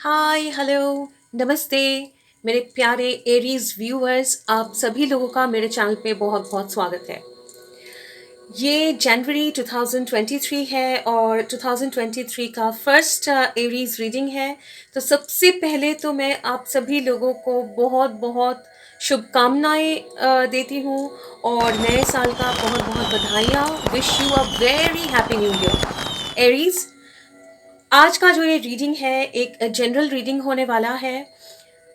Hi hello नमस्ते मेरे प्यारे एरीज व्यूअर्स, आप सभी लोगों का मेरे चैनल पे बहुत बहुत स्वागत है। ये जनवरी 2023 है और 2023 का फर्स्ट एरीज रीडिंग है। तो सबसे पहले तो मैं आप सभी लोगों को बहुत बहुत शुभकामनाएं देती हूँ और नए साल का बहुत बहुत बधाइयाँ। Wish you a very happy new year Aries. आज का जो ये रीडिंग है एक जनरल रीडिंग होने वाला है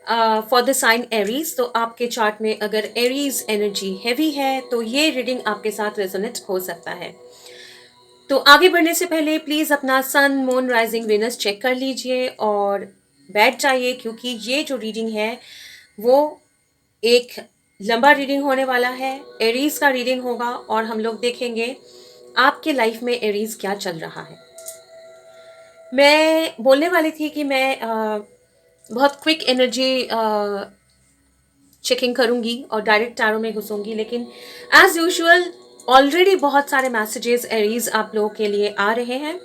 फॉर द साइन एरीज। तो आपके चार्ट में अगर एरीज एनर्जी हैवी है तो ये रीडिंग आपके साथ रेजोनेट हो सकता है। तो आगे बढ़ने से पहले प्लीज अपना sun moon rising Venus check कर लीजिए और बैठ जाइए, क्योंकि ये जो रीडिंग है वो एक लंबा रीडिंग होने वाला है। एरीज का रीडिंग होगा और हम लोग देखेंगे आपके लाइफ में एरीज क्या चल रहा है। मैं बोलने वाली थी कि मैं बहुत क्विक एनर्जी चेकिंग करूंगी और डायरेक्ट टैरो में घुसूंगी, लेकिन एज यूजुअल ऑलरेडी बहुत सारे मैसेजेस एरीज आप लोगों के लिए आ रहे हैं।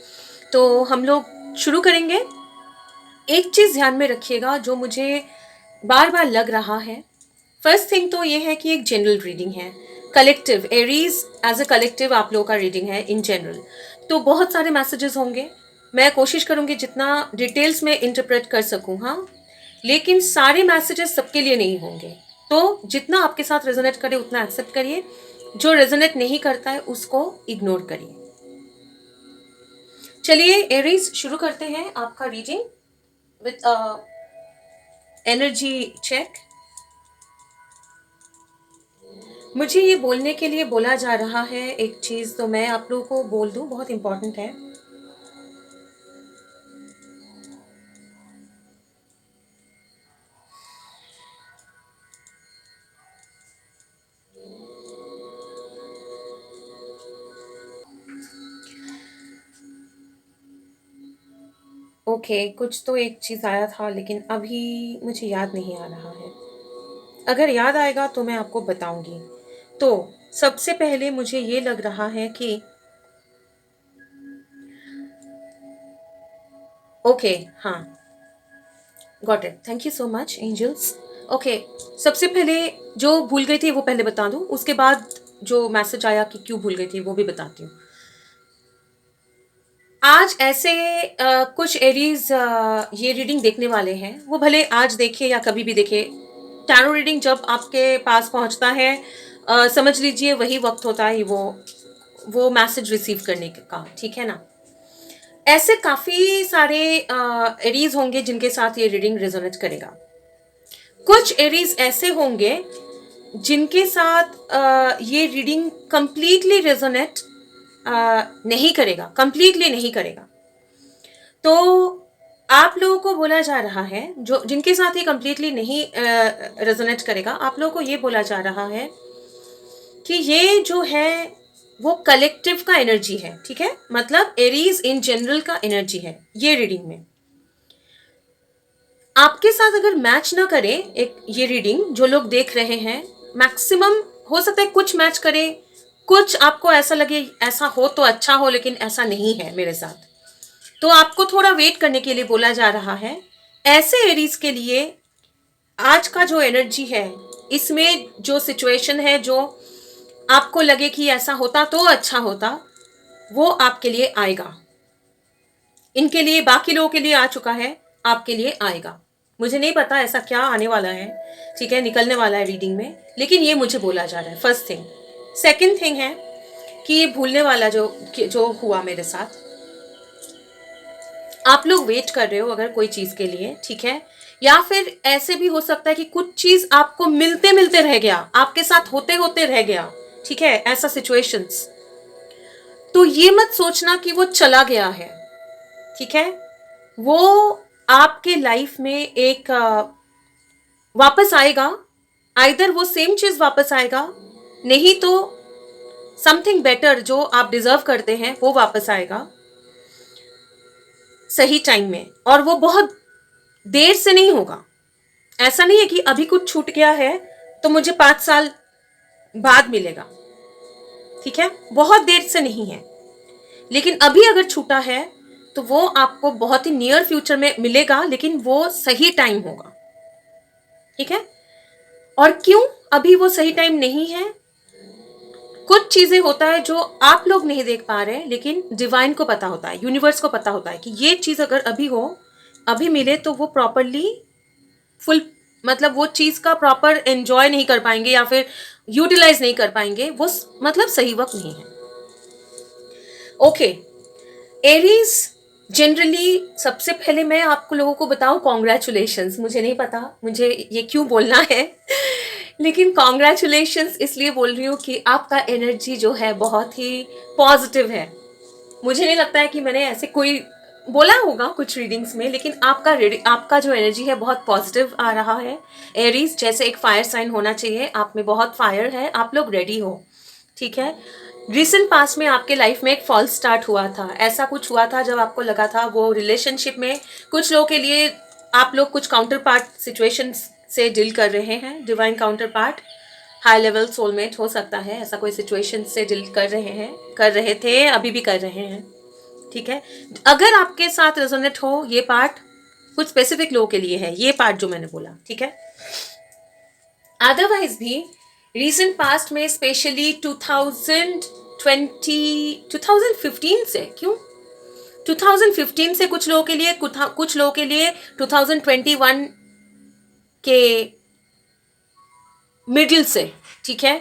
तो हम लोग शुरू करेंगे। एक चीज़ ध्यान में रखिएगा जो मुझे बार बार लग रहा है। फर्स्ट थिंग तो ये है कि एक जनरल रीडिंग है, collective Aries as a collective आप लोगों का रीडिंग है इन जनरल। तो बहुत सारे मैसेजेस होंगे, मैं कोशिश करूंगी जितना डिटेल्स में इंटरप्रेट कर सकूं, हाँ, लेकिन सारे मैसेजेस सबके लिए नहीं होंगे। तो जितना आपके साथ रेजोनेट करे उतना एक्सेप्ट करिए, जो रेजोनेट नहीं करता है उसको इग्नोर करिए। चलिए एरीज शुरू करते हैं आपका रीडिंग विथ एनर्जी चेक। मुझे ये बोलने के लिए बोला जा रहा है एक चीज़, तो मैं आप लोगों को बोल दूं, बहुत इंपॉर्टेंट है। ओके, कुछ तो एक चीज़ आया था लेकिन अभी मुझे याद नहीं आ रहा है। अगर याद आएगा तो मैं आपको बताऊंगी। तो सबसे पहले मुझे ये लग रहा है कि ओके, हाँ, got it, thank you so much angels. Okay, सबसे पहले जो भूल गई थी वो पहले बता दूं, उसके बाद जो मैसेज आया कि क्यों भूल गई थी वो भी बताती हूँ। आज ऐसे कुछ एरीज ये रीडिंग देखने वाले हैं, वो भले आज देखे या कभी भी देखे। टैरो रीडिंग जब आपके पास पहुंचता है, समझ लीजिए वही वक्त होता है वो मैसेज रिसीव करने का, ठीक है ना। ऐसे काफी सारे एरीज होंगे जिनके साथ ये रीडिंग रेजोनेट करेगा। कुछ एरीज ऐसे होंगे जिनके साथ ये रीडिंग कंप्लीटली रेजोनेट नहीं करेगा, कंप्लीटली नहीं करेगा। तो आप लोगों को बोला जा रहा है, जो जिनके साथ ये कंप्लीटली नहीं रेजोनेट करेगा, आप लोगों को ये बोला जा रहा है कि ये जो है वो कलेक्टिव का एनर्जी है, ठीक है, मतलब एरीज इन जनरल का एनर्जी है ये रीडिंग में। आपके साथ अगर मैच ना करे एक ये रीडिंग, जो लोग देख रहे हैं, मैक्सिमम हो सकता है कुछ मैच करे, कुछ आपको ऐसा लगे ऐसा हो तो अच्छा हो, लेकिन ऐसा नहीं है मेरे साथ। तो आपको थोड़ा वेट करने के लिए बोला जा रहा है। ऐसे एरीज के लिए आज का जो एनर्जी है, इसमें जो सिचुएशन है, जो आपको लगे कि ऐसा होता तो अच्छा होता, वो आपके लिए आएगा। इनके लिए, बाकी लोगों के लिए आ चुका है, आपके लिए आएगा। मुझे नहीं पता ऐसा क्या आने वाला है, ठीक है, निकलने वाला है रीडिंग में, लेकिन ये मुझे बोला जा रहा है। First thing. सेकंड थिंग है कि ये भूलने वाला जो हुआ मेरे साथ, आप लोग वेट कर रहे हो अगर कोई चीज के लिए, ठीक है, या फिर ऐसे भी हो सकता है कि कुछ चीज आपको मिलते मिलते रह गया, आपके साथ होते होते रह गया, ठीक है, ऐसा सिचुएशंस। तो ये मत सोचना कि वो चला गया है, ठीक है, वो आपके लाइफ में एक वापस आएगा। आइदर वो सेम चीज वापस आएगा, नहीं तो समथिंग बेटर जो आप डिजर्व करते हैं वो वापस आएगा सही टाइम में, और वो बहुत देर से नहीं होगा। ऐसा नहीं है कि अभी कुछ छूट गया है तो मुझे 5 साल बाद मिलेगा, ठीक है, बहुत देर से नहीं है। लेकिन अभी अगर छूटा है तो वो आपको बहुत ही नियर फ्यूचर में मिलेगा, लेकिन वो सही टाइम होगा, ठीक है। और क्यों अभी वो सही टाइम नहीं है? कुछ चीजें होता है जो आप लोग नहीं देख पा रहे हैं, लेकिन डिवाइन को पता होता है, यूनिवर्स को पता होता है कि ये चीज अगर अभी हो, अभी मिले, तो वो प्रॉपरली फुल, मतलब वो चीज का प्रॉपर एंजॉय नहीं कर पाएंगे या फिर यूटिलाइज नहीं कर पाएंगे, वो मतलब सही वक्त नहीं है। ओके, एरीज जनरली, सबसे पहले मैं आपको लोगों को बताऊं, कॉन्ग्रेचुलेशंस। मुझे नहीं पता मुझे ये क्यों बोलना है लेकिन कॉन्ग्रेचुलेशंस इसलिए बोल रही हूँ कि आपका एनर्जी जो है बहुत ही पॉजिटिव है। मुझे नहीं लगता है कि मैंने ऐसे कोई बोला होगा कुछ रीडिंग्स में, लेकिन आपका जो एनर्जी है बहुत पॉजिटिव आ रहा है। एरीज जैसे एक फायर साइन होना चाहिए, आप में बहुत फायर है, आप लोग रेडी हो, ठीक है। रिसेंट पास्ट में आपके लाइफ में एक फॉल्स स्टार्ट हुआ था, ऐसा कुछ हुआ था जब आपको लगा था वो रिलेशनशिप में कुछ लोगों के लिए आप लोग कुछ काउंटर पार्ट सिचुएशन से डील कर रहे हैं। Divine counter part, high level soulmate हो सकता है, ऐसा कोई सिचुएशन से डील कर रहे हैं, कर रहे थे, अभी भी कर रहे हैं, ठीक है। अगर आपके साथ रेजोनेट हो ये पार्ट, कुछ स्पेसिफिक लोगों के लिए है ये पार्ट जो मैंने बोला, ठीक है। अदरवाइज भी रीसेंट पास्ट में, स्पेशली 2015 से, क्यों 2015 से कुछ लोगों के लिए, कुछ लोगों के लिए 2021 के मिडिल से, ठीक है।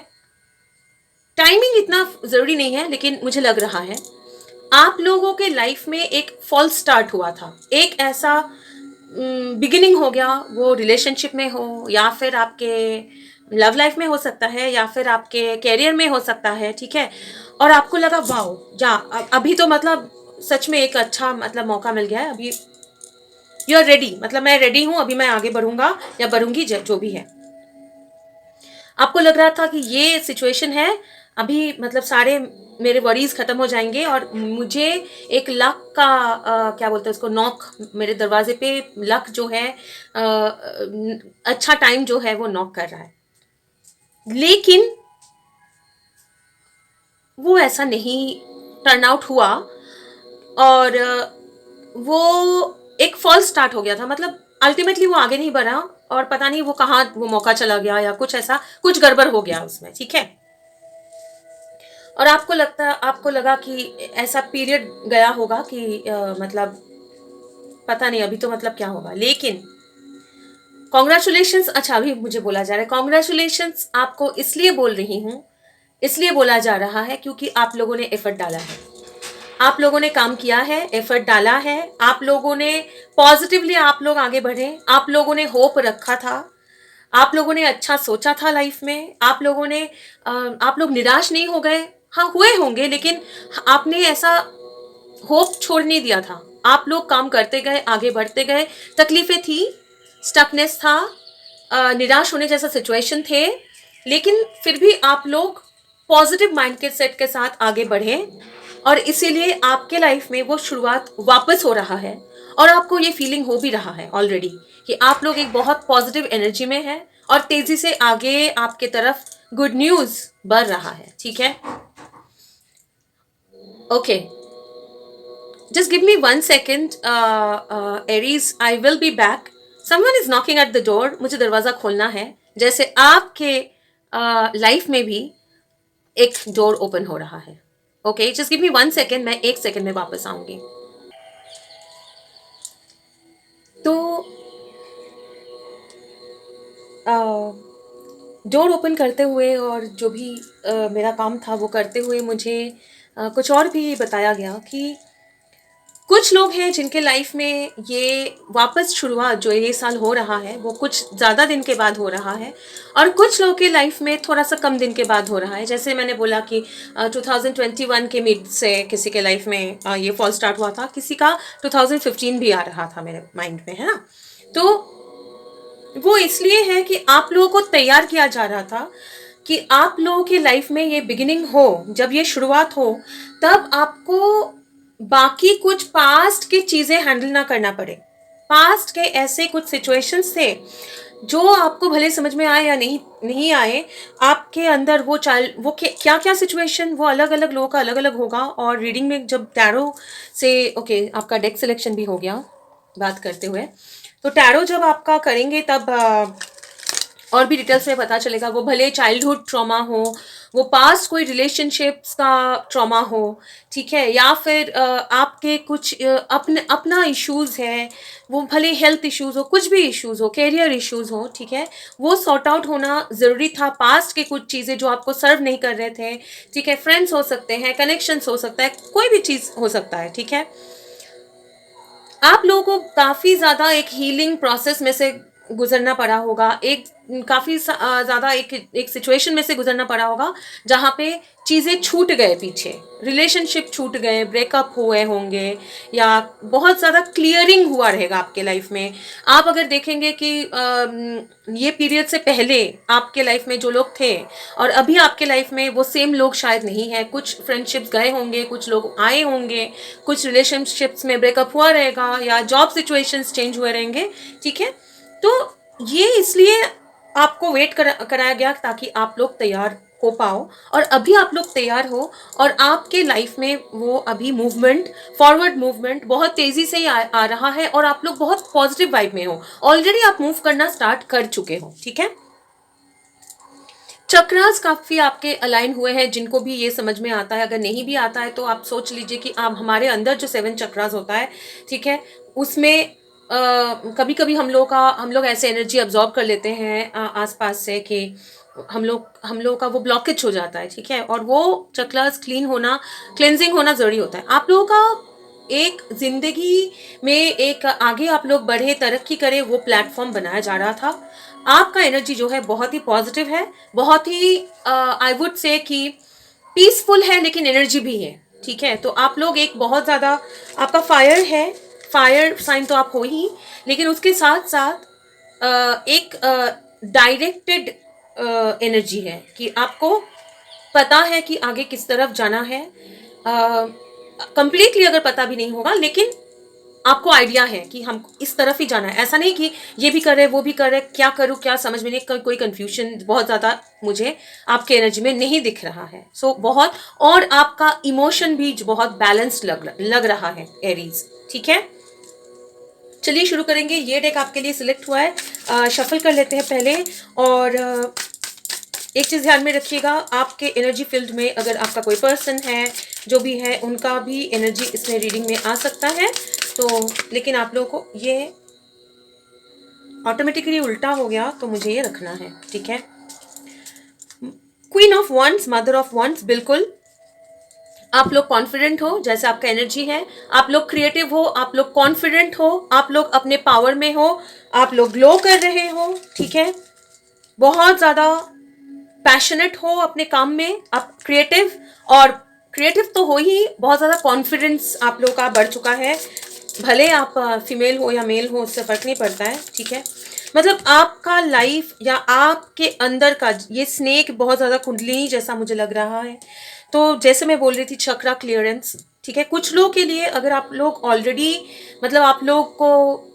टाइमिंग इतना जरूरी नहीं है, लेकिन मुझे लग रहा है आप लोगों के लाइफ में एक फॉल्स स्टार्ट हुआ था, एक ऐसा बिगिनिंग हो गया, वो रिलेशनशिप में हो या फिर आपके लव लाइफ में हो सकता है या फिर आपके कैरियर में हो सकता है, ठीक है। और आपको लगा वाओ, जा अभी तो मतलब सच में एक अच्छा मतलब मौका मिल गया है, अभी यू आर रेडी, मतलब मैं रेडी हूं, अभी मैं आगे बढ़ूंगा या बढ़ूंगी, जो भी है। आपको लग रहा था कि ये सिचुएशन है, अभी मतलब सारे मेरे वरीज खत्म हो जाएंगे और मुझे एक लक का क्या बोलते हैं उसको, नॉक, मेरे दरवाजे पे लक जो है, अच्छा टाइम जो है वो नॉक कर रहा है। लेकिन वो ऐसा नहीं टर्न आउट हुआ और वो एक फॉल्स स्टार्ट हो गया था, मतलब अल्टीमेटली वो आगे नहीं बढ़ा और पता नहीं वो कहाँ वो मौका चला गया या कुछ ऐसा, कुछ गड़बड़ हो गया उसमें, ठीक है। और आपको लगा कि ऐसा पीरियड गया होगा कि मतलब पता नहीं अभी तो मतलब क्या होगा, लेकिन कॉन्ग्रेचुलेशंस। अच्छा, अभी मुझे बोला जा रहा है कॉन्ग्रेचुलेशंस, आपको इसलिए बोल रही हूँ, इसलिए बोला जा रहा है क्योंकि आप लोगों ने एफर्ट डाला है, आप लोगों ने काम किया है, एफर्ट डाला है, आप लोगों ने पॉजिटिवली, आप लोग आगे बढ़े, आप लोगों ने होप रखा था, आप लोगों ने अच्छा सोचा था लाइफ में, आप लोग निराश नहीं हो गए, हाँ हुए होंगे, लेकिन आपने ऐसा होप छोड़ नहीं दिया था, आप लोग काम करते गए, आगे बढ़ते गए। तकलीफें थी, स्टकनेस था, निराश होने जैसा सिचुएशन थे, लेकिन फिर भी आप लोग पॉजिटिव माइंड के सेट के साथ आगे बढ़े और इसीलिए आपके लाइफ में वो शुरुआत वापस हो रहा है और आपको ये फीलिंग हो भी रहा है ऑलरेडी कि आप लोग एक बहुत पॉजिटिव एनर्जी में हैं और तेजी से आगे आपके तरफ गुड न्यूज बढ़ रहा है, ठीक है। Okay, just give me 1 second, Aries, I will be back. Someone is knocking at the door. मुझे दरवाजा खोलना है, जैसे आपके लाइफ में भी एक डोर ओपन हो रहा है। Okay, just give me 1 second, मैं 1 सेकेंड में वापस आऊंगी। तो डोर ओपन करते हुए और जो भी मेरा काम था वो करते हुए मुझे कुछ और भी बताया गया कि कुछ लोग हैं जिनके लाइफ में ये वापस शुरुआत जो ये साल हो रहा है वो कुछ ज़्यादा दिन के बाद हो रहा है और कुछ लोगों के लाइफ में थोड़ा सा कम दिन के बाद हो रहा है। जैसे मैंने बोला कि 2021 के मिड से किसी के लाइफ में ये फॉल स्टार्ट हुआ था, किसी का 2015 भी आ रहा था मेरे माइंड में, है ना। तो वो इसलिए है कि आप लोगों को तैयार किया जा रहा था कि आप लोगों की लाइफ में ये बिगिनिंग हो, जब ये शुरुआत हो तब आपको बाकी कुछ पास्ट की चीज़ें हैंडल ना करना पड़े। पास्ट के ऐसे कुछ सिचुएशंस थे जो आपको भले समझ में आए या नहीं नहीं आए, आपके अंदर वो चाइल्ड वो क्या क्या सिचुएशन वो अलग अलग लोगों का अलग अलग होगा। और रीडिंग में जब टैरो से ओके आपका डेक सिलेक्शन भी हो गया बात करते हुए, तो टैरो जब आपका करेंगे तब और भी डिटेल्स में पता चलेगा। वो भले चाइल्डहुड ट्रॉमा हो, वो पास्ट कोई रिलेशनशिप्स का ट्रॉमा हो, ठीक है, या फिर आपके कुछ अपना इश्यूज है, वो भले हेल्थ इश्यूज हो, कुछ भी इश्यूज हो, कैरियर इश्यूज हो, ठीक है, वो सॉर्ट आउट होना ज़रूरी था। पास्ट के कुछ चीज़ें जो आपको सर्व नहीं कर रहे थे, ठीक है, फ्रेंड्स हो सकते हैं, कनेक्शंस हो सकता है, कोई भी चीज़ हो सकता है, ठीक है। आप लोगों को काफ़ी ज़्यादा एक हीलिंग प्रोसेस में से गुजरना पड़ा होगा, एक काफ़ी ज़्यादा एक सिचुएशन में से गुजरना पड़ा होगा जहाँ पे चीज़ें छूट गए, पीछे रिलेशनशिप छूट गए, ब्रेकअप हुए होंगे, या बहुत ज़्यादा क्लियरिंग हुआ रहेगा आपके लाइफ में। आप अगर देखेंगे कि ये पीरियड से पहले आपके लाइफ में जो लोग थे और अभी आपके लाइफ में वो सेम लोग शायद नहीं है। कुछ फ्रेंडशिप्स गए होंगे, कुछ लोग आए होंगे, कुछ रिलेशनशिप्स में ब्रेकअप हुआ रहेगा, या जॉब सिचुएशंस चेंज हुए रहेंगे, ठीक है। तो ये इसलिए आपको वेट कराया गया ताकि आप लोग तैयार हो पाओ, और अभी आप लोग तैयार हो, और आपके लाइफ में वो अभी मूवमेंट, फॉरवर्ड मूवमेंट बहुत तेजी से ही आ रहा है, और आप लोग बहुत पॉजिटिव वाइब में हो, ऑलरेडी आप मूव करना स्टार्ट कर चुके हो, ठीक है। चक्रास काफ़ी आपके अलाइन हुए हैं, जिनको भी ये समझ में आता है। अगर नहीं भी आता है तो आप सोच लीजिए कि आप हमारे अंदर जो 7 चक्रास होता है, ठीक है, उसमें कभी कभी हम लोग ऐसे एनर्जी अब्जॉर्ब कर लेते हैं आसपास से कि हम लोग का वो ब्लॉकेज हो जाता है, ठीक है, और वो चक्रास क्लीन होना, क्लेंजिंग होना ज़रूरी होता है। आप लोगों का एक जिंदगी में एक आगे आप लोग बढ़े, तरक्की करें, वो प्लेटफॉर्म बनाया जा रहा था। आपका एनर्जी जो है बहुत ही पॉजिटिव है, बहुत ही आई वुड से कि पीसफुल है, लेकिन एनर्जी भी है, ठीक है। तो आप लोग एक बहुत ज़्यादा, आपका फायर है, फायर साइन तो आप हो ही, लेकिन उसके साथ साथ एक डायरेक्टेड एनर्जी है कि आपको पता है कि आगे किस तरफ जाना है। कंप्लीटली अगर पता भी नहीं होगा, लेकिन आपको आइडिया है कि हम इस तरफ ही जाना है। ऐसा नहीं कि ये भी करे वो भी करे, क्या करूँ क्या समझ में नहीं, कोई कंफ्यूजन बहुत ज़्यादा मुझे आपके एनर्जी में नहीं दिख रहा है। सो बहुत, और आपका इमोशन भी बहुत बैलेंस्ड लग रहा है एरीज, ठीक है। चलिए शुरू करेंगे। ये डेक आपके लिए सिलेक्ट हुआ है, शफल कर लेते हैं पहले। और एक चीज़ ध्यान में रखिएगा, आपके एनर्जी फील्ड में अगर आपका कोई पर्सन है जो भी है, उनका भी एनर्जी इसमें रीडिंग में आ सकता है। तो लेकिन आप लोगों को ये ऑटोमेटिकली उल्टा हो गया, तो मुझे ये रखना है, ठीक है। Queen of wands, mother of wands, बिल्कुल आप लोग कॉन्फिडेंट हो, जैसे आपका एनर्जी है, आप लोग क्रिएटिव हो, आप लोग कॉन्फिडेंट हो, आप लोग अपने पावर में हो, आप लोग ग्लो कर रहे हो, ठीक है, बहुत ज़्यादा पैशनेट हो अपने काम में, आप क्रिएटिव, और क्रिएटिव तो हो ही, बहुत ज़्यादा कॉन्फिडेंस आप लोग का बढ़ चुका है। भले आप फीमेल हो या मेल हो, उससे फ़र्क नहीं पड़ता है, ठीक है। मतलब आपका लाइफ या आपके अंदर का ये स्नेक बहुत ज़्यादा कुंडलिनी जैसा मुझे लग रहा है। तो जैसे मैं बोल रही थी, चक्रा क्लियरेंस, ठीक है। कुछ लोगों के लिए अगर आप लोग ऑलरेडी, मतलब आप लोग को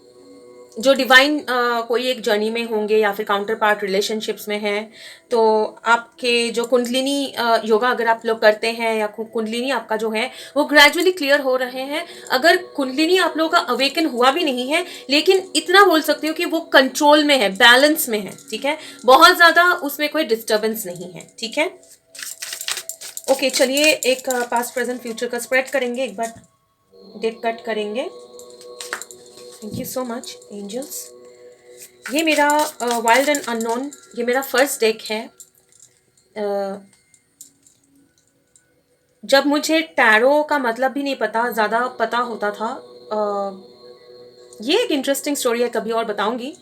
जो डिवाइन कोई एक जर्नी में होंगे, या फिर काउंटर पार्ट रिलेशनशिप्स में हैं, तो आपके जो कुंडलिनी योगा अगर आप लोग करते हैं, या कुंडलिनी आपका जो है वो ग्रेजुअली क्लियर हो रहे हैं। अगर कुंडलिनी आप लोगों का अवेकन हुआ भी नहीं है, लेकिन इतना बोल सकती हूँ कि वो कंट्रोल में है, बैलेंस में है, ठीक है, बहुत ज़्यादा उसमें कोई डिस्टर्बेंस नहीं है, ठीक है। ओके, चलिए एक पास्ट प्रेजेंट फ्यूचर का स्प्रेड करेंगे, एक बार डेक कट करेंगे। Thank you so much angels. ये मेरा वाइल्ड एंड अननोन, ये मेरा फर्स्ट डेक है। जब मुझे टैरो का मतलब भी नहीं पता, ज़्यादा पता होता था, ये एक इंटरेस्टिंग स्टोरी है, कभी और बताऊंगी।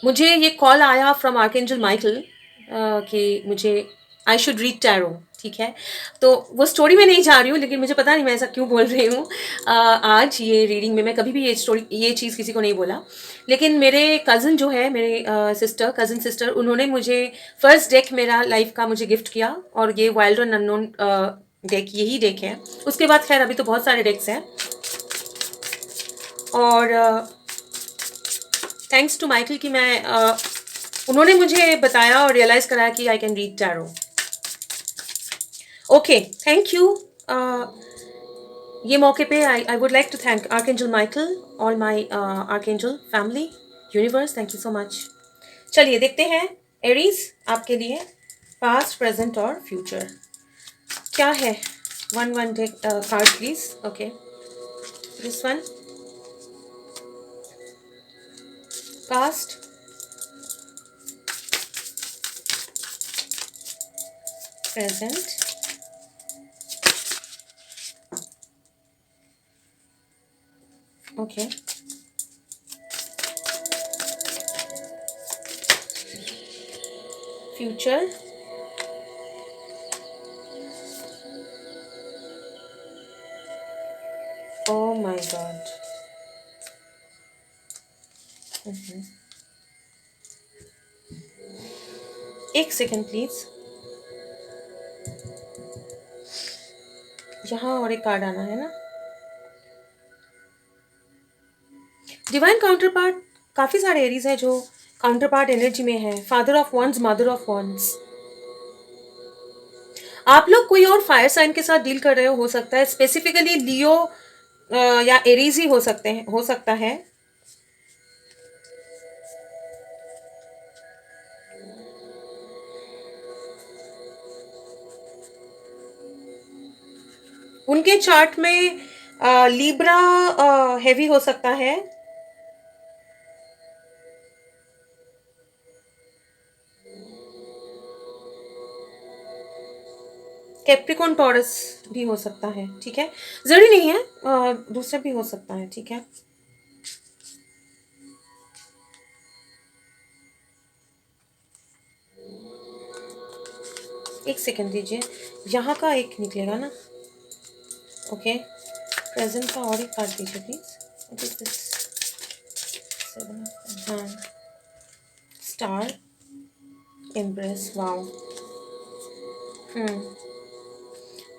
मुझे ये कॉल आया फ्रॉम आर्कएंजल माइकल कि मुझे आई शुड रीड टैरो, ठीक है। तो वो स्टोरी में नहीं जा रही हूँ, लेकिन मुझे पता नहीं मैं ऐसा क्यों बोल रही हूँ आज ये रीडिंग में। मैं कभी भी ये चीज़ किसी को नहीं बोला, लेकिन मेरे कज़न जो है, मेरे कज़न सिस्टर, उन्होंने मुझे फर्स्ट डेक मेरा लाइफ का मुझे गिफ्ट किया, और ये वाइल्ड एंड अननोन डेक यही डेक है। उसके बाद खैर अभी तो बहुत सारे डेक्स हैं, और थैंक्स टू माइकल कि मैं उन्होंने मुझे बताया और रियलाइज कराया कि I can read tarot. Okay, thank you. ये मौके पे I would like to thank archangel Michael, all my archangel family, universe, thank you so much. चलिए देखते हैं एरीज आपके लिए पास्ट, प्रेजेंट और फ्यूचर क्या है। One take card please. Okay, this one, past, present, okay, future, oh my god, एक second please, यहाँ और एक कार्ड आना है ना। डिवाइन काउंटर पार्ट, काफी सारे एरीज है जो काउंटर पार्ट एनर्जी में है। Father of wands, mother of wands, आप लोग कोई और फायर साइन के साथ डील कर रहे हो सकता है, स्पेसिफिकली लियो या एरीज ही हो सकते हैं, हो सकता है। उनके चार्ट में लिब्रा हैवी हो सकता है, कैप्रिकॉन टॉरस भी हो सकता है, ठीक है, जरूरी नहीं है, दूसरा भी हो सकता है, ठीक है। एक सेकंड दीजिए, यहाँ का एक निकलेगा ना। ओके, प्रेजेंट का और एक कार्ड दीजिए प्लीज। हाँ, स्टार, एम्प्रेस, वाओ।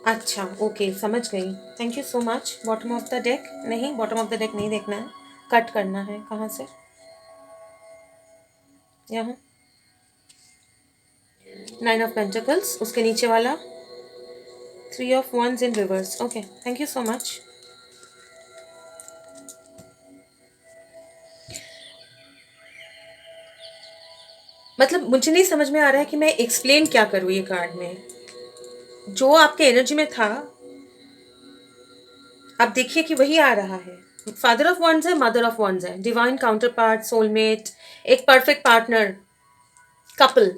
अच्छा, ओके, समझ गई, thank you so much. Bottom of the deck नहीं, बॉटम ऑफ द डेक नहीं देखना है, कट करना है। कहाँ से? यहाँ 9 ऑफ पेंटिकल्स, उसके नीचे वाला 3 of wands in reverse. Okay, thank you so much. मतलब मुझे नहीं समझ में आ रहा है कि मैं एक्सप्लेन क्या करूँ ये कार्ड में। जो आपके एनर्जी में था, आप देखिए कि वही आ रहा है। फादर ऑफ वंस है, मदर ऑफ वंस है, डिवाइन काउंटर पार्ट, सोलमेट, एक perfect partner, couple.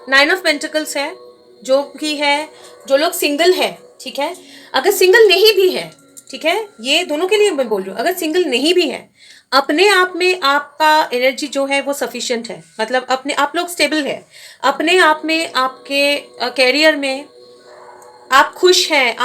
9 of pentacles है, जो कि है जो लोग सिंगल है, ठीक है। अगर सिंगल नहीं भी है, ठीक है, ये दोनों के लिए मैं बोल रही हूँ, अगर सिंगल नहीं भी है, अपने आप में आपका एनर्जी जो है वो सफिशिएंट है, मतलब अपने आप लोग स्टेबल है अपने आप में, आपके कैरियर में आप खुश हैं,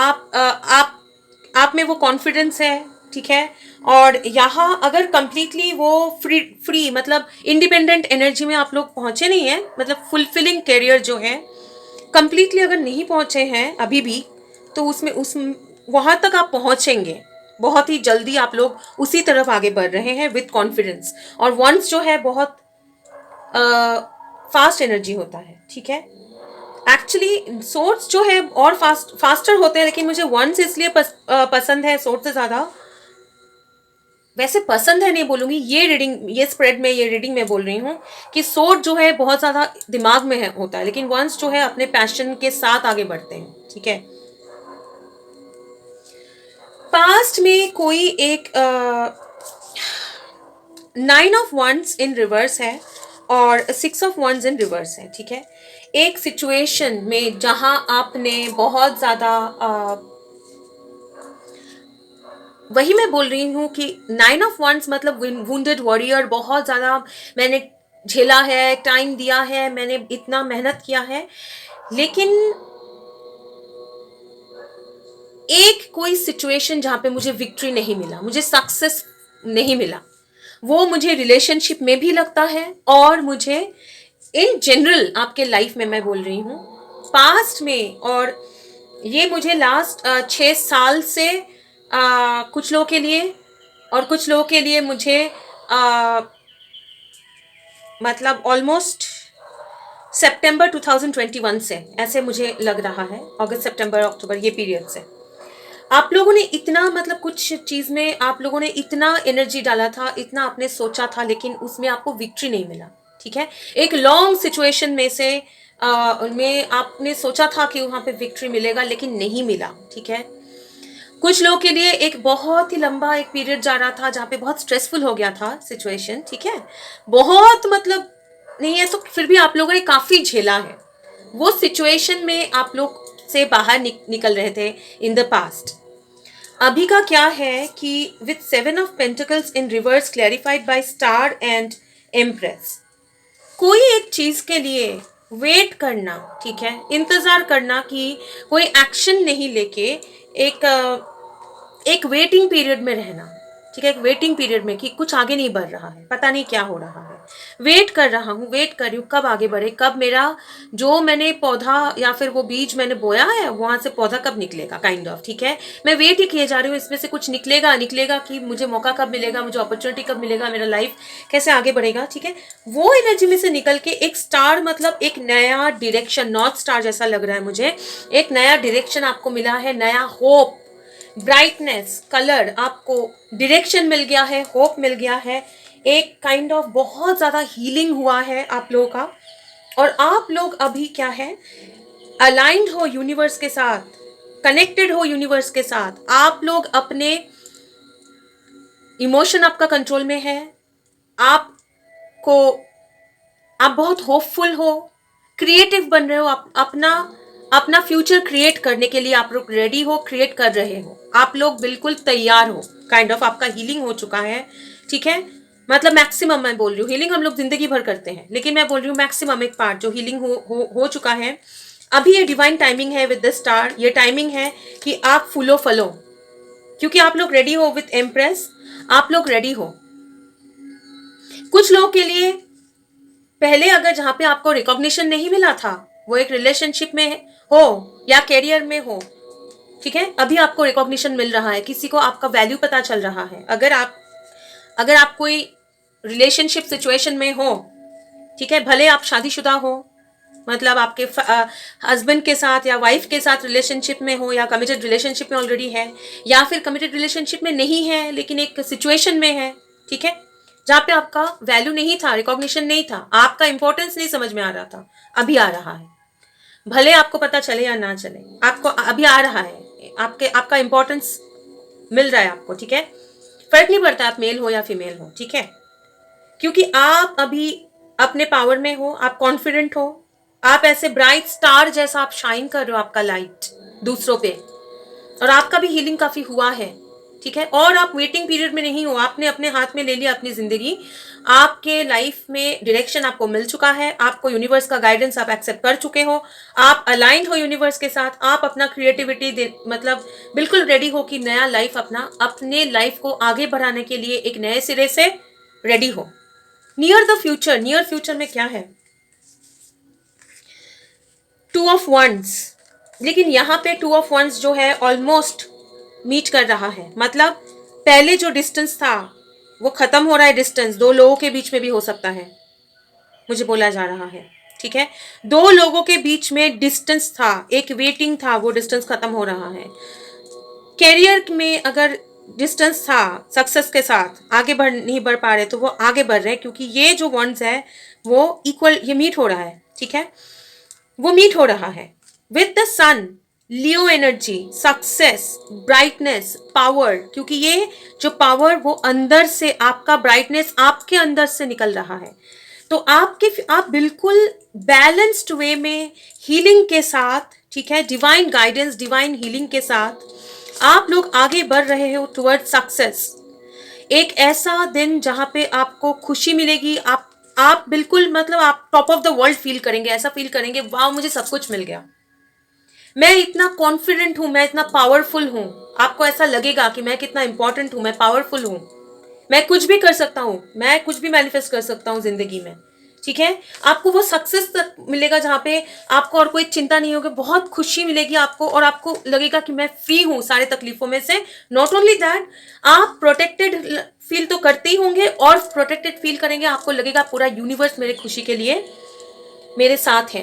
आप में वो कॉन्फिडेंस है, ठीक है। और यहाँ अगर कंप्लीटली वो फ्री मतलब इंडिपेंडेंट एनर्जी में आप लोग पहुंचे नहीं हैं, मतलब फुलफिलिंग कैरियर जो है कंप्लीटली अगर नहीं पहुंचे हैं अभी भी, तो उसमें उस वहां तक आप पहुंचेंगे बहुत ही जल्दी। आप लोग उसी तरफ आगे बढ़ रहे हैं विथ कॉन्फिडेंस। और वंस जो है बहुत फास्ट एनर्जी होता है, ठीक है। एक्चुअली सोर्स जो है और फास्टर होते हैं, लेकिन मुझे वंस इसलिए पसंद है सोर्स से ज़्यादा। वैसे पसंद है नहीं बोलूँगी, ये रीडिंग, ये स्प्रेड में, ये रीडिंग में बोल रही हूँ कि सोर्स जो है बहुत ज़्यादा दिमाग में है होता है, लेकिन वंस जो है अपने पैशन के साथ आगे बढ़ते हैं, ठीक है। पास्ट में कोई एक 9 ऑफ वंस इन रिवर्स है और 6 ऑफ वंस इन रिवर्स है, ठीक है। एक सिचुएशन में जहां आपने बहुत ज़्यादा वही मैं बोल रही हूँ कि 9 ऑफ वंस मतलब वुंडेड वॉरियर, बहुत ज़्यादा मैंने झेला है, टाइम दिया है, मैंने इतना मेहनत किया है, लेकिन एक कोई सिचुएशन जहाँ पे मुझे विक्ट्री नहीं मिला, मुझे सक्सेस नहीं मिला, वो मुझे रिलेशनशिप में भी लगता है और मुझे इन जनरल आपके लाइफ में मैं बोल रही हूँ पास्ट में। और ये मुझे लास्ट 6 साल से कुछ लोगों के लिए, और कुछ लोगों के लिए मुझे मतलब ऑलमोस्ट सितंबर 2021 से, ऐसे मुझे लग रहा है, अगस्त सितंबर अक्टूबर ये पीरियड से आप लोगों ने इतना, मतलब कुछ चीज़ में आप लोगों ने इतना एनर्जी डाला था, इतना आपने सोचा था, लेकिन उसमें आपको विक्ट्री नहीं मिला। ठीक है, एक लॉन्ग सिचुएशन में से में आपने सोचा था कि वहाँ पे विक्ट्री मिलेगा, लेकिन नहीं मिला। ठीक है, कुछ लोगों के लिए एक बहुत ही लंबा एक पीरियड जा रहा था जहाँ पे बहुत स्ट्रेसफुल हो गया था सिचुएशन। ठीक है, बहुत मतलब नहीं है तो फिर भी आप लोगों ने काफ़ी झेला है। वो सिचुएशन में आप लोग से बाहर निकल रहे थे इन द पास्ट। अभी का क्या है कि with 7 of Pentacles in reverse clarified by star and empress, कोई एक चीज के लिए वेट करना, ठीक है, इंतजार करना कि कोई एक्शन नहीं लेके एक एक वेटिंग पीरियड में रहना। ठीक है, एक वेटिंग पीरियड में कि कुछ आगे नहीं बढ़ रहा है, पता नहीं क्या हो रहा है, वेट कर रहा हूँ, वेट कर रही हूँ कब आगे बढ़े, कब मेरा जो मैंने पौधा या फिर वो बीज मैंने बोया है वहां से पौधा कब निकलेगा, काइंड ऑफ। ठीक है, मैं वेट ही किए जा रही हूँ, इसमें से कुछ निकलेगा निकलेगा कि मुझे मौका कब मिलेगा, मुझे अपॉर्चुनिटी कब मिलेगा, मेरा लाइफ कैसे आगे बढ़ेगा। ठीक है, वो एनर्जी में से निकल के एक स्टार, मतलब एक नया डायरेक्शन, नॉर्थ स्टार जैसा लग रहा है मुझे, एक नया डायरेक्शन आपको मिला है, नया होप, ब्राइटनेस, कलर, आपको डायरेक्शन मिल गया है, होप मिल गया है, एक काइंड ऑफ बहुत ज़्यादा हीलिंग हुआ है आप लोगों का। और आप लोग अभी क्या है, अलाइंड हो यूनिवर्स के साथ, कनेक्टेड हो यूनिवर्स के साथ। आप लोग अपने इमोशन आपका कंट्रोल में है, आपको, आप बहुत होपफुल हो, क्रिएटिव बन रहे हो, आप अपना अपना फ्यूचर क्रिएट करने के लिए आप लोग रेडी हो, क्रिएट कर रहे हो, आप लोग बिल्कुल तैयार हो, काइंड ऑफ आपका हीलिंग हो चुका है। ठीक है, मतलब मैक्सिमम मैं बोल रही हूँ, हीलिंग हम लोग जिंदगी भर करते हैं, लेकिन मैं बोल रही हूँ मैक्सिमम एक पार्ट जो हीलिंग हो चुका है। अभी ये डिवाइन टाइमिंग है विद द स्टार, ये टाइमिंग है कि आप फूलो फलो, क्योंकि आप लोग रेडी हो विद एम्प्रेस, आप लोग रेडी हो। कुछ लोगों के लिए पहले अगर जहाँ पे आपको रिकॉग्निशन नहीं मिला था, वो एक रिलेशनशिप में हो या कैरियर में हो, ठीक है, अभी आपको रिकॉग्निशन मिल रहा है, किसी को आपका वैल्यू पता चल रहा है। अगर आप कोई रिलेशनशिप सिचुएशन में हो, ठीक है, भले आप शादीशुदा हो, मतलब आपके हस्बैंड के साथ या वाइफ के साथ रिलेशनशिप में हो, या कमिटेड रिलेशनशिप में ऑलरेडी है, या फिर कमिटेड रिलेशनशिप में नहीं है लेकिन एक सिचुएशन में है, ठीक है, जहाँ पे आपका वैल्यू नहीं था, रिकॉग्निशन नहीं था, आपका इंपॉर्टेंस नहीं समझ में आ रहा था, अभी आ रहा है। भले आपको पता चले या ना चले, आपको अभी आ रहा है, आपका इंपॉर्टेंस मिल रहा है आपको। ठीक है, फर्क नहीं पड़ता आप मेल हो या फीमेल हो, ठीक है, क्योंकि आप अभी अपने पावर में हो, आप कॉन्फिडेंट हो, आप ऐसे ब्राइट स्टार जैसा आप शाइन कर रहे हो, आपका लाइट दूसरों पे, और आपका भी हीलिंग काफी हुआ है। ठीक है, और आप वेटिंग पीरियड में नहीं हो, आपने अपने हाथ में ले लिया अपनी जिंदगी, आपके लाइफ में डायरेक्शन आपको मिल चुका है, आपको यूनिवर्स का गाइडेंस आप एक्सेप्ट कर चुके हो, आप अलाइंड हो यूनिवर्स के साथ, आप अपना क्रिएटिविटी मतलब बिल्कुल रेडी हो कि नया लाइफ अपने लाइफ को आगे बढ़ाने के लिए एक नए सिरे से रेडी हो। नियर फ्यूचर में क्या है, 2 of Wands, लेकिन यहाँ पे 2 of Wands जो है ऑलमोस्ट मीट कर रहा है, मतलब पहले जो डिस्टेंस था वो खत्म हो रहा है, डिस्टेंस 2 लोगों के बीच में भी हो सकता है, मुझे बोला जा रहा है। ठीक है, 2 लोगों के बीच में डिस्टेंस था, एक वेटिंग था, वो डिस्टेंस खत्म हो रहा है। कैरियर में अगर डिस्टेंस था, सक्सेस के साथ आगे नहीं बढ़ पा रहे, तो वो आगे बढ़ रहे हैं, क्योंकि ये जो वंस है वो इक्वल, ये मीट हो रहा है। ठीक है, वो मीट हो रहा है with the sun, Leo energy, success, brightness, power, क्योंकि ये जो पावर वो अंदर से, आपका ब्राइटनेस आपके अंदर से निकल रहा है, तो आप बिल्कुल बैलेंस्ड वे में हीलिंग के साथ, ठीक है, डिवाइन गाइडेंस, डिवाइन हीलिंग के साथ आप लोग आगे बढ़ रहे हो टुवर्ड सक्सेस। एक ऐसा दिन जहां पे आपको खुशी मिलेगी, आप बिल्कुल, मतलब आप top of the world feel करेंगे, ऐसा फील करेंगे वाह मुझे सब कुछ मिल गया, मैं इतना कॉन्फिडेंट हूं, मैं इतना पावरफुल हूं, आपको ऐसा लगेगा कि मैं कितना इंपॉर्टेंट हूं, मैं पावरफुल हूं, मैं कुछ भी कर सकता हूं, मैं कुछ भी मैनिफेस्ट कर सकता हूं जिंदगी में, ठीक है, आपको वो सक्सेस तक मिलेगा जहाँ पे आपको और कोई चिंता नहीं होगी, बहुत खुशी मिलेगी आपको और आपको लगेगा कि मैं फ्री हूँ सारे तकलीफों में से। नॉट ओनली दैट, आप प्रोटेक्टेड फील तो करते ही होंगे और प्रोटेक्टेड फील करेंगे, आपको लगेगा पूरा यूनिवर्स मेरे खुशी के लिए मेरे साथ है।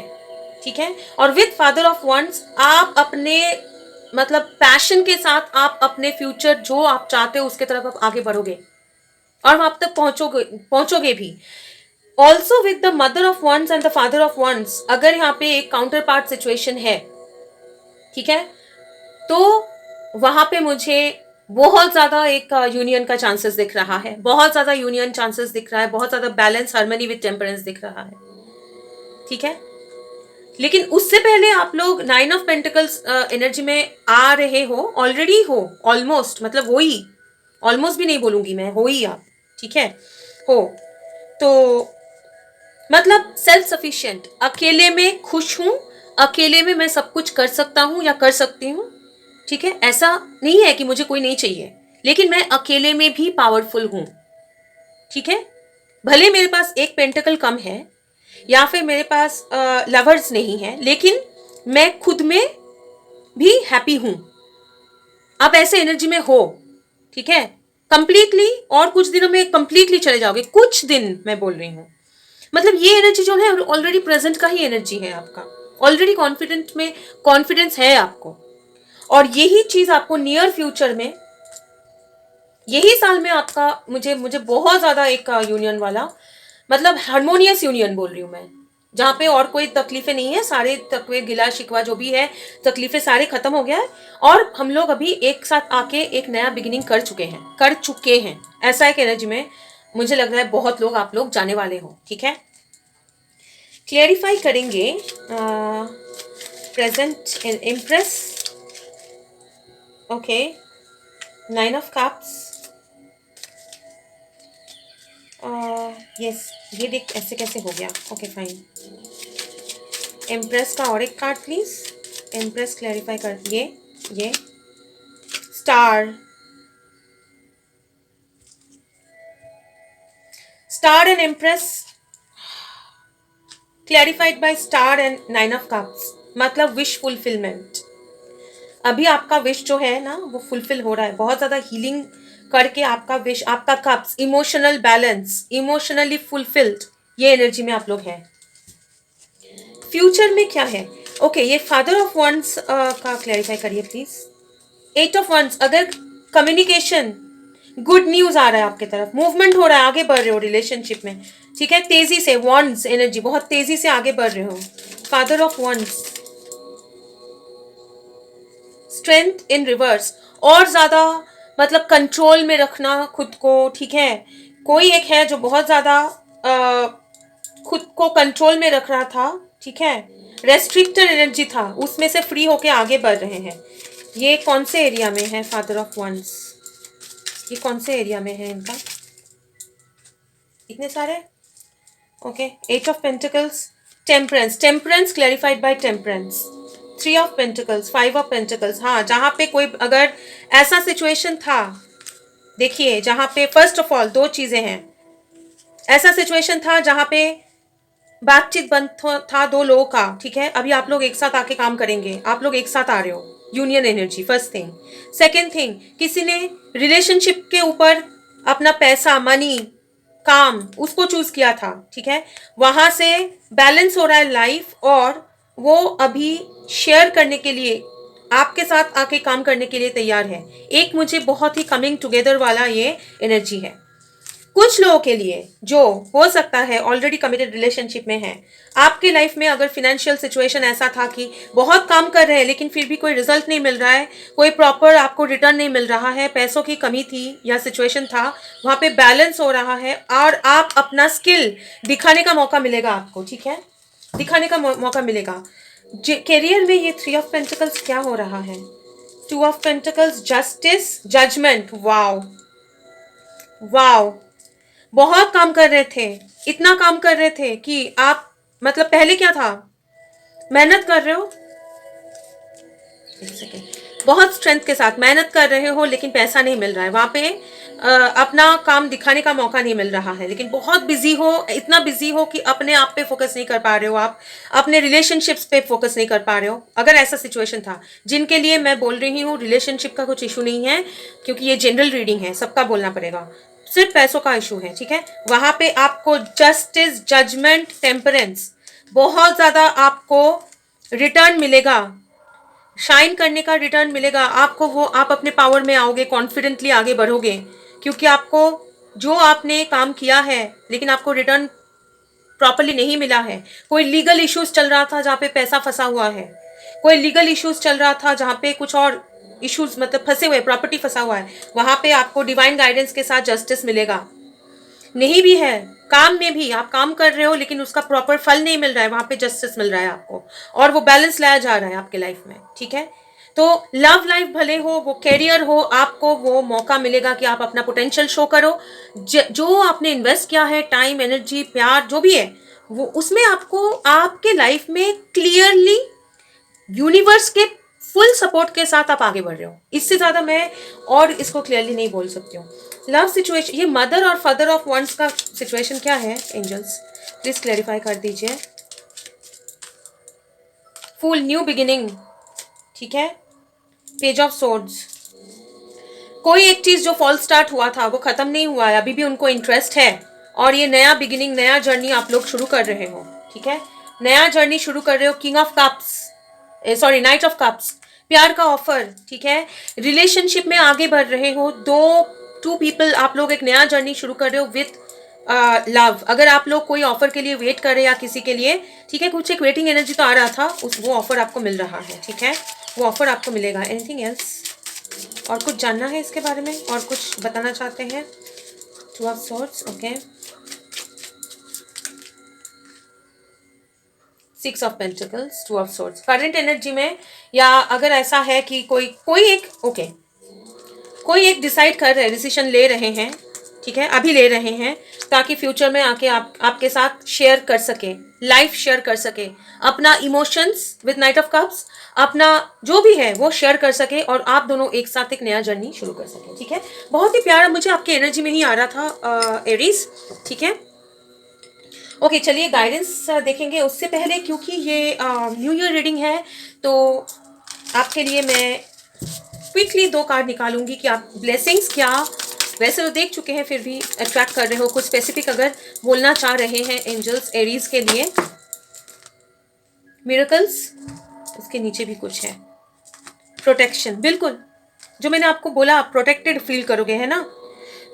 ठीक है, और विथ फादर ऑफ वंस आप अपने मतलब पैशन के साथ आप अपने फ्यूचर जो आप चाहते हो उसके तरफ आप आगे बढ़ोगे और वहां तक पहुंचोगे भी। Also with the mother of wands and the father of wands, अगर यहाँ पे एक काउंटर पार्ट सिचुएशन है, ठीक है, तो वहां पे मुझे बहुत ज्यादा एक यूनियन का चांसेस दिख रहा है, बहुत ज्यादा यूनियन चांसेस दिख रहा है, बहुत ज्यादा बैलेंस हार्मनी विद टेम्परेंस दिख रहा है। ठीक है, लेकिन उससे पहले आप लोग 9 ऑफ पेंटिकल्स एनर्जी में आ रहे हो, ऑलरेडी हो, ऑलमोस्ट, मतलब हो ही, ऑलमोस्ट भी नहीं बोलूंगी मैं, हो ही आप। ठीक है, हो तो मतलब सेल्फ सफिशिएंट, अकेले में खुश हूं, अकेले में मैं सब कुछ कर सकता हूं या कर सकती हूं। ठीक है, ऐसा नहीं है कि मुझे कोई नहीं चाहिए, लेकिन मैं अकेले में भी पावरफुल हूं। ठीक है, भले मेरे पास एक पेंटिकल कम है या फिर मेरे पास लवर्स नहीं है, लेकिन मैं खुद में भी हैप्पी हूं। आप ऐसे एनर्जी में हो, ठीक है, कंप्लीटली, और कुछ दिनों में कंप्लीटली चले जाओगे, कुछ दिन मैं बोल रही हूं। मतलब ये एनर्जी जो है ऑलरेडी प्रेजेंट का ही एनर्जी है आपका, ऑलरेडी कॉन्फिडेंट में कॉन्फिडेंस है आपको, और यही चीज आपको नियर फ्यूचर में, यही साल में आपका, मुझे मुझे बहुत ज्यादा एक यूनियन वाला, मतलब हार्मोनियस यूनियन बोल रही हूँ मैं, जहाँ पे और कोई तकलीफें नहीं है, सारे तकवे गिला शिकवा जो भी है, तकलीफें सारे खत्म हो गया है, और हम लोग अभी एक साथ आके एक नया बिगिनिंग कर चुके हैं। ऐसा एक एनर्जी में मुझे लग रहा है बहुत लोग, आप लोग जाने वाले हो। ठीक है, क्लियरिफाई करेंगे present impress. Okay, 9 of cups, yes, ये देख ऐसे कैसे हो गया। ओके फाइन, एम्प्रेस का और एक कार्ड प्लीज, एम्प्रेस क्लैरिफाई कर, ये star and empress clarified by star and 9 of cups, मतलब विश फुलफिलमेंट। अभी आपका विश जो है ना वो फुलफिल हो रहा है, बहुत ज्यादा हीलिंग करके आपका विश, आपका cups, emotional balance, emotionally fulfilled, ये एनर्जी में आप लोग हैं। फ्यूचर में क्या है, ओके, ये फादर ऑफ वंस का क्लैरिफाई करिए प्लीज। 8 ऑफ वंस, अगर कम्युनिकेशन, गुड न्यूज आ रहा है आपके तरफ, मूवमेंट हो रहा है, आगे बढ़ रहे हो रिलेशनशिप में। ठीक है, तेजी से, वंस एनर्जी, बहुत तेजी से आगे बढ़ रहे हो। Father of wands, strength in reverse, और ज्यादा मतलब कंट्रोल में रखना खुद को। ठीक है, कोई एक है जो बहुत ज्यादा खुद को कंट्रोल में रख रहा था, ठीक है, रेस्ट्रिक्टेड एनर्जी था, उसमें से फ्री होके आगे बढ़ रहे हैं। ये कौन से एरिया में है फादर ऑफ वंस, ये कौन से एरिया में है इनका, इतने सारे। Okay, 8 of pentacles, temperance clarified by temperance, 3 of pentacles, 5 of pentacles. हाँ, जहाँ पे कोई अगर ऐसा सिचुएशन था, देखिए जहाँ पे फर्स्ट ऑफ ऑल 2 चीजें हैं, ऐसा सिचुएशन था जहाँ पे बातचीत बंद था 2 लोगों का। ठीक है, अभी आप लोग एक साथ आके काम करेंगे, आप लोग एक साथ आ रहे हो, union energy, first thing. Second thing, किसी ने रिलेशनशिप के ऊपर अपना पैसा, मनी, काम, उसको चूज किया था। ठीक है, वहां से बैलेंस हो रहा है लाइफ, और वो अभी शेयर करने के लिए, आपके साथ आके काम करने के लिए तैयार है। एक मुझे बहुत ही कमिंग टुगेदर वाला ये एनर्जी है। कुछ लोगों के लिए जो हो सकता है ऑलरेडी कमिटेड रिलेशनशिप में है, आपके लाइफ में अगर फिनेंशियल सिचुएशन ऐसा था कि बहुत काम कर रहे हैं लेकिन फिर भी कोई रिजल्ट नहीं मिल रहा है, कोई प्रॉपर आपको रिटर्न नहीं मिल रहा है, पैसों की कमी थी या सिचुएशन था, वहां पे बैलेंस हो रहा है और आप अपना स्किल दिखाने का मौका मिलेगा आपको। ठीक है, दिखाने का मौका मिलेगा। करियर में ये 3 ऑफ पेंटिकल्स क्या हो रहा है, 2 of pentacles, justice, judgement. Wow wow, बहुत काम कर रहे थे, इतना काम कर रहे थे कि आप, मतलब पहले क्या था, मेहनत कर रहे हो, एक सेकेंड, बहुत स्ट्रेंथ के साथ मेहनत कर रहे हो लेकिन पैसा नहीं मिल रहा है, वहाँ पे अपना काम दिखाने का मौका नहीं मिल रहा है, लेकिन बहुत बिजी हो, इतना बिजी हो कि अपने आप पे फोकस नहीं कर पा रहे हो, आप अपने रिलेशनशिप्स पे फोकस नहीं कर पा रहे हो। अगर ऐसा सिचुएशन था, जिनके लिए मैं बोल रही हूँ रिलेशनशिप का कुछ इशू नहीं है, क्योंकि ये जनरल रीडिंग है, सबका बोलना पड़ेगा, सिर्फ पैसों का इशू है, ठीक है। वहां पे आपको जस्टिस, जजमेंट, टेम्परेंस, बहुत ज्यादा आपको रिटर्न मिलेगा, शाइन करने का रिटर्न मिलेगा आपको। वो आप अपने पावर में आओगे, कॉन्फिडेंटली आगे बढ़ोगे, क्योंकि आपको जो आपने काम किया है लेकिन आपको रिटर्न प्रॉपरली नहीं मिला है। कोई लीगल इश्यूज चल रहा था जहाँ पे पैसा फंसा हुआ है, कोई लीगल इश्यूज चल रहा था जहाँ पे कुछ और इश्यूज मतलब फंसे हुए, प्रॉपर्टी फंसा हुआ है, वहां पे आपको डिवाइन गाइडेंस के साथ जस्टिस मिलेगा। नहीं भी है, काम में भी आप काम कर रहे हो लेकिन उसका प्रॉपर फल नहीं मिल रहा है, वहां पे जस्टिस मिल रहा है आपको, और वो बैलेंस लाया जा रहा है आपके लाइफ में, ठीक है। तो लव लाइफ भले हो, वो कैरियर हो, आपको वो मौका मिलेगा कि आप अपना पोटेंशियल शो करो। जो आपने इन्वेस्ट किया है, टाइम, एनर्जी, प्यार, जो भी है, वो उसमें आपको आपके लाइफ में क्लियरली यूनिवर्स के फुल सपोर्ट के साथ आप आगे बढ़ रहे हो। इससे ज्यादा मैं और इसको क्लियरली नहीं बोल सकती हूँ। लव सिचुएशन, ये मदर और फादर ऑफ वंस का सिचुएशन क्या है एंजल्स, प्लीज क्लैरिफाई कर दीजिए। फुल न्यू बिगिनिंग, ठीक है। पेज ऑफ सोर्ड्स, कोई एक चीज जो फॉल स्टार्ट हुआ था वो खत्म नहीं हुआ है, अभी भी उनको इंटरेस्ट है, और ये नया बिगिनिंग, नया जर्नी आप लोग शुरू कर रहे हो, ठीक है। नया जर्नी शुरू कर रहे हो। King of cups, sorry night of cups, प्यार का ऑफर, ठीक है। रिलेशनशिप में आगे बढ़ रहे हो, टू पीपल, आप लोग एक नया जर्नी शुरू कर रहे हो विथ लव। अगर आप लोग कोई ऑफर के लिए वेट कर रहे हैं या किसी के लिए, ठीक है, कुछ एक वेटिंग एनर्जी तो आ रहा था, वो ऑफर आपको मिल रहा है, ठीक है, वो ऑफर आपको मिलेगा। एनीथिंग एल्स, और कुछ जानना है इसके बारे में, और कुछ बताना चाहते हैं? Two of swords, okay, six of pentacles, two of swords, current energy में, या अगर ऐसा है कि कोई एक डिसाइड कर रहे हैं, डिसीजन ले रहे हैं, ठीक है, अभी ले रहे हैं, ताकि फ्यूचर में आके आपके साथ शेयर कर सके, लाइफ शेयर कर सके, अपना emotions with night of cups, अपना जो भी है वो शेयर कर सके, और आप दोनों एक साथ एक नया जर्नी शुरू कर सके, ठीक है। बहुत ही प्यारा मुझे आपके एनर्जी में ही आ रहा था एरीज, ठीक है। ओके, चलिए गाइडेंस देखेंगे। उससे पहले, क्योंकि ये न्यू ईयर रीडिंग है, तो आपके लिए मैं क्विकली 2 कार्ड निकालूंगी कि आप ब्लेसिंग्स क्या, वैसे तो देख चुके हैं, फिर भी अट्रैक्ट कर रहे हो, कुछ स्पेसिफिक अगर बोलना चाह रहे हैं एंजल्स एरीज के लिए। मिरेकल्स, उसके नीचे भी कुछ है। प्रोटेक्शन, बिल्कुल जो मैंने आपको बोला, आप प्रोटेक्टेड फील करोगे, है ना।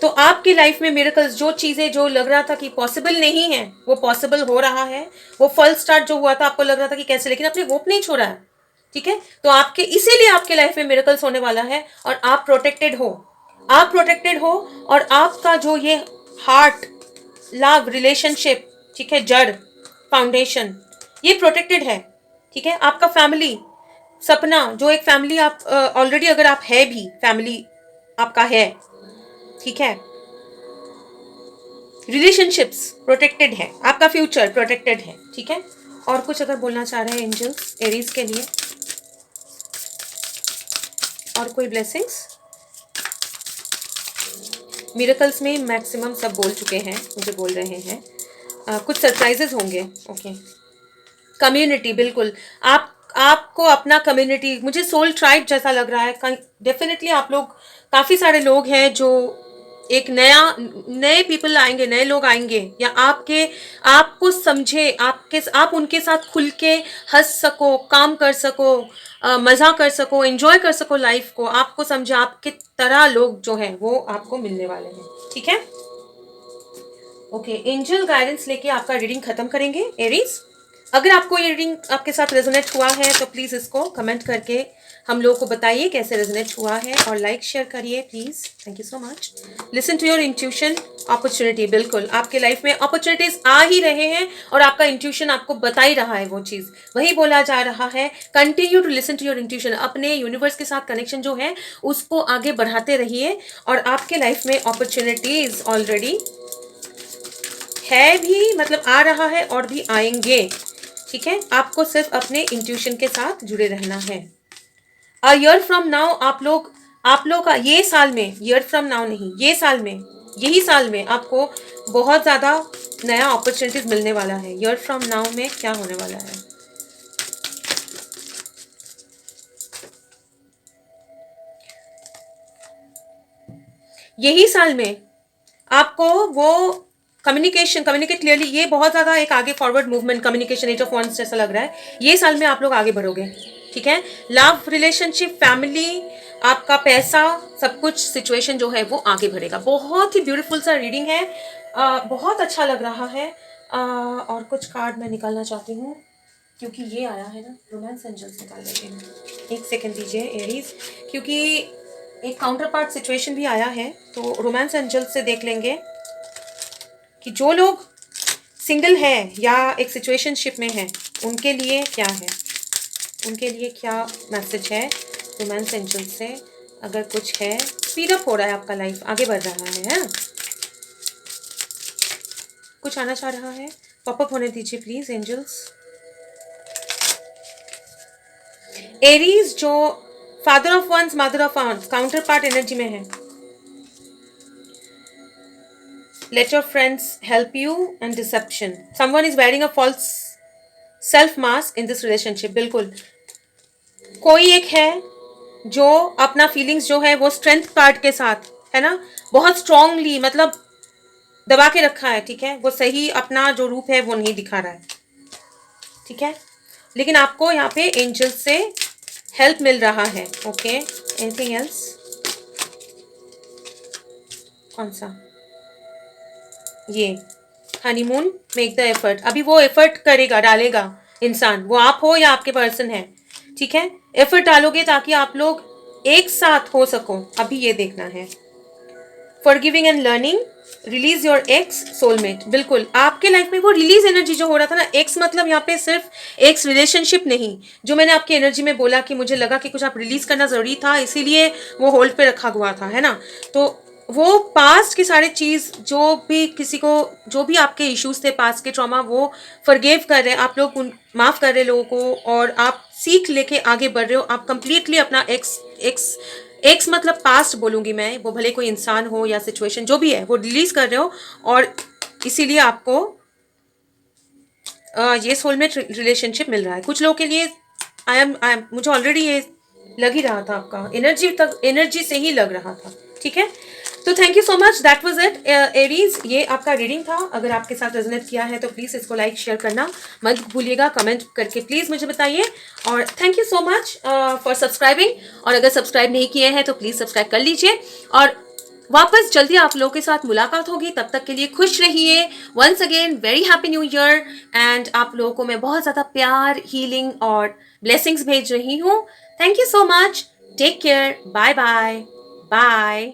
तो आपकी लाइफ में मिरेकल्स, जो चीजें जो लग रहा था कि पॉसिबल नहीं है, वो पॉसिबल हो रहा है। वो फल स्टार्ट जो हुआ था, आपको लग रहा था कि कैसे, लेकिन आपने होप नहीं छोड़ा है, ठीक है। तो आपके, इसीलिए आपके लाइफ में मिरेकल्स होने वाला है, और आप प्रोटेक्टेड हो, आप प्रोटेक्टेड हो, और आपका जो ये हार्ट, लव, रिलेशनशिप, ठीक है, जड़, फाउंडेशन, ये प्रोटेक्टेड है, ठीक है। आपका फैमिली सपना, जो एक फैमिली आप ऑलरेडी, अगर आप है भी, फैमिली आपका है, ठीक है। रिलेशनशिप्स प्रोटेक्टेड है, आपका फ्यूचर प्रोटेक्टेड है, ठीक है। और कुछ अगर बोलना चाह रहे हैं एंजल्स एरीज के लिए, और कोई ब्लेसिंग्स? मिरेकल्स में मैक्सिमम सब बोल चुके हैं, मुझे बोल रहे हैं। कुछ सरप्राइजेस होंगे, ओके। कम्युनिटी, बिल्कुल आपको अपना कम्युनिटी, मुझे सोल ट्राइब जैसा लग रहा है। डेफिनेटली आप लोग, काफ़ी सारे लोग हैं जो एक नए पीपल आएंगे, नए लोग आएंगे, या आपको समझे, आप उनके साथ खुल के हंस सको, काम कर सको, मज़ा कर सको, एंजॉय कर सको लाइफ को, आपको समझे, आपके तरह लोग जो हैं वो आपको मिलने वाले हैं, ठीक है। ओके, एंजल गाइडेंस लेके आपका रीडिंग खत्म करेंगे एरीज। अगर आपको ये रीडिंग आपके साथ रेजोनेट हुआ है तो प्लीज़ इसको कमेंट करके हम लोगों को बताइए कैसे रेजोनेट हुआ है, और लाइक शेयर करिए please. Thank you so much. Listen to your intuition. Opportunity, बिल्कुल आपके लाइफ में अपॉर्चुनिटीज आ ही रहे हैं, और आपका इंट्यूशन आपको बता ही रहा है वो चीज़, वही बोला जा रहा है। Continue to listen to your intuition, अपने यूनिवर्स के साथ कनेक्शन जो है उसको आगे बढ़ाते रहिए, और आपके लाइफ में अपॉर्चुनिटीज ऑलरेडी है भी, मतलब आ रहा है, और भी आएंगे, ठीक है। आपको सिर्फ अपने इंट्यूशन के साथ जुड़े रहना है। अ ईयर फ्रॉम नाउ आप लोग का ये साल में, ईयर फ्रॉम नाउ नहीं, ये साल में, यही साल में आपको बहुत ज़्यादा नया अपॉर्चुनिटीज मिलने वाला है। ईयर फ्रॉम नाउ में क्या होने वाला है? यही साल में आपको वो कम्युनिकेट क्लियरली, ये बहुत ज़्यादा एक आगे forward movement, communication, eight of wands जैसा लग रहा है। ये साल में आप लोग आगे बढ़ोगे, ठीक है। लव, रिलेशनशिप, फैमिली, आपका पैसा, सब कुछ सिचुएशन जो है वो आगे बढ़ेगा। बहुत ही ब्यूटीफुल सा रीडिंग है, बहुत अच्छा लग रहा है। और कुछ कार्ड मैं निकालना चाहती हूँ क्योंकि ये आया है ना, रोमांस एंजल्स निकाल लेती हूँ। एक सेकेंड दीजिए एरीज, क्योंकि एक काउंटर पार्ट सिचुएशन भी आया है, तो रोमांस एंजल्स से देख लेंगे कि जो लोग सिंगल है या एक सिचुएशनशिप में है उनके लिए क्या है, उनके लिए क्या मैसेज है रोमांस एंजल से। अगर कुछ है, स्पीड अप हो रहा है आपका लाइफ, आगे बढ़ रहा है? कुछ आना चाह रहा है, पॉपअप होने दीजिए प्लीज एंजल्स। एरीज जो father of wands, mother of wands, counter part energy में है। Let your friends help you and deception. Someone is wearing a false self mask in this relationship. बिल्कुल कोई एक है जो अपना फीलिंग्स जो है वो स्ट्रेंथ कार्ड के साथ, है ना, बहुत स्ट्रांगली, मतलब दबा के रखा है, ठीक है। वो सही अपना जो रूप है वो नहीं दिखा रहा है, ठीक है। लेकिन आपको यहाँ पे एंजल से हेल्प मिल रहा है। Okay, anything else? कौन सा? ये हनीमून, मेक द एफर्ट। अभी वो एफर्ट करेगा, डालेगा इंसान, वो आप हो या आपके पर्सन है, ठीक है। एफर्ट डालोगे ताकि आप लोग एक साथ हो सको, अभी ये देखना है। Forgiving and learning, release your x soulmate. बिल्कुल आपके लाइफ में वो रिलीज एनर्जी जो हो रहा था ना, एक्स मतलब यहाँ पे सिर्फ एक्स रिलेशनशिप नहीं, जो मैंने आपकी एनर्जी में बोला कि मुझे लगा कि कुछ आप रिलीज करना जरूरी था, इसीलिए वो होल्ड पे रखा हुआ था, है ना। तो वो पास्ट की सारी चीज, जो भी किसी को, जो भी आपके इश्यूज थे पास्ट के ट्रॉमा, वो फॉरगिव कर रहे हैं आप लोग, माफ कर रहे हैं लोगों को, और आप सीख लेके आगे बढ़ रहे हो। आप कंप्लीटली अपना एक्स एक्स एक्स मतलब पास्ट बोलूंगी मैं, वो भले कोई इंसान हो या सिचुएशन जो भी है, वो रिलीज कर रहे हो। और इसीलिए आपको ये सोलमेट रिलेशनशिप मिल रहा है। कुछ लोगों के लिए आई एम मुझे ऑलरेडी ये लग ही रहा था, आपका एनर्जी तक, एनर्जी से ही लग रहा था, ठीक है। तो thank you so much, that was it Aries. ये आपका रीडिंग था। अगर आपके साथ रेजोनेट किया है तो प्लीज़ इसको लाइक शेयर करना मत भूलिएगा, कमेंट करके प्लीज़ मुझे बताइए। और thank you so much for subscribing. और अगर सब्सक्राइब नहीं किए हैं तो प्लीज़ सब्सक्राइब कर लीजिए। और वापस जल्दी आप लोगों के साथ मुलाकात होगी, तब तक के लिए खुश रहिए। Once again very happy new year. And आप लोगों को मैं बहुत ज़्यादा प्यार, हीलिंग और ब्लेसिंग्स भेज रही हूँ। Thank you so much, take care, bye bye bye.